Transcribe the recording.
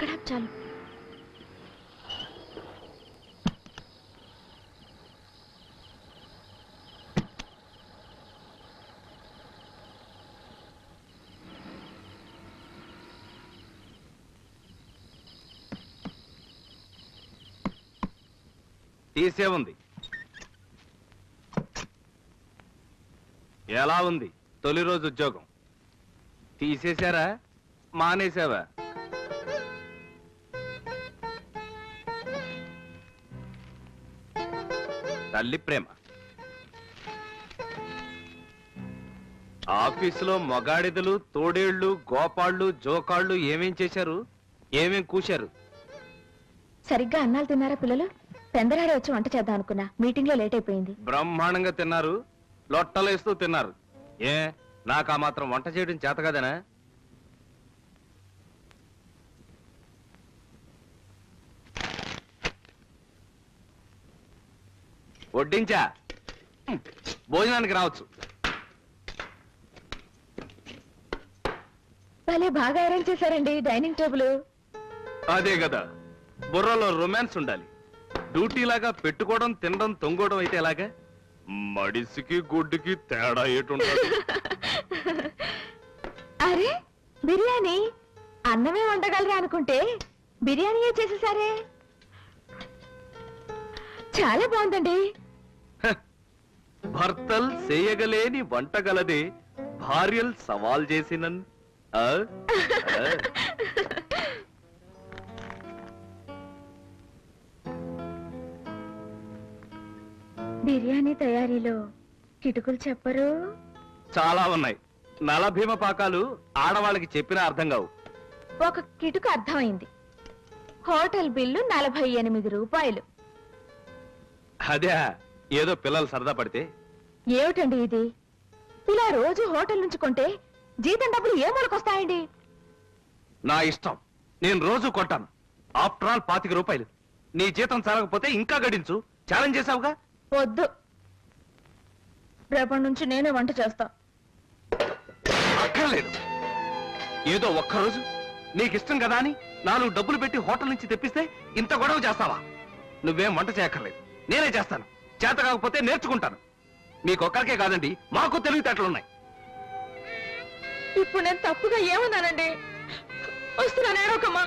అక్కడ చాలు. తీసే ఉంది. ఎలా ఉంది తొలి రోజు ఉద్యోగం? తీసేశారా మానేశావా? తల్లి ప్రేమ. ఆఫీసులో మొగాడిదలు, తోడేళ్లు, గోపాళ్ళు, జోకాళ్ళు ఏమేం చేశారు, ఏమేం కూశారు? సరిగ్గా అన్నాలు తిన్నారా పిల్లలు? పెందరాడే వచ్చి వంట చేద్దాం అనుకున్నా, మీటింగ్ లో లేట్ అయిపోయింది. బ్రహ్మాండంగా తిన్నారు, లొట్టలేస్తూ తిన్నారు. ఏ నాకు ఆ మాత్రం వంట చేయడం చేత కదనా? వడ్డించా, భోజనానికి రావచ్చు. భలే బాగా అరేంజ్ చేశారండి డైనింగ్ టేబుల్. అదే కదా, బుర్రలో రొమాన్స్ ఉండాలి. డ్యూటీలాగా పెట్టుకోవడం, తినడం, తొంగోవడం అయితే ఎలాగా? మడిసికి గుడ్డుకి తేడా ఏటుంటుంది? అరే బిర్యానీ, అన్నమే వండగలరా అనుకుంటే బిర్యానీయే చేసేసారే. చాలా బాగుందండి. భర్తల్ చేయగలేని వంటగలదే భార్యల్ సవాల్ చేసినన్. బిర్యానీ తయారీలో కిటుకులు చెప్పరు? చాలా ఉన్నాయి. నలభీమ పాకాలు ఆడవాళ్ళకి చెప్పినా అర్థం కావు. ఒక కిటుకు అర్థమైంది. హోటల్ బిల్లు 48 రూపాయలు. అదే ఏదో పిల్లలు సరదా పడితే. ఏమిటండి ఇది? ఇలా రోజు హోటల్ నుంచి కొంటే జీతం డబ్బులు ఏ మూలకొస్తాయండి? నా ఇష్టం, నేను రోజు కొంటాను. ఆఫ్టర్ ఆల్ 25 రూపాయలు. నీ జీతం చాలకపోతే ఇంకా గడించు. ఛాలెంజ్ చేసావుగా. వద్దు, రేపటి నుంచి నేనే వంట చేస్తా. అక్కర్లేదు. ఏదో ఒక్కరోజు నీకిష్టం కదా అని 4 డబ్బులు పెట్టి హోటల్ నుంచి తెప్పిస్తే ఇంత గొడవ చేస్తావా? నువ్వేం వంట చేయక్కర్లేదు, నేనే చేస్తాను. చేత కాకపోతే నేర్చుకుంటాను. మీకొక్కరికే కాదండి, మాకు తెలివితేటలున్నాయి. ఇప్పుడు నేను తప్పుగా ఏమన్నానండి? వస్తున్నాను, ఏడోకమ్మా.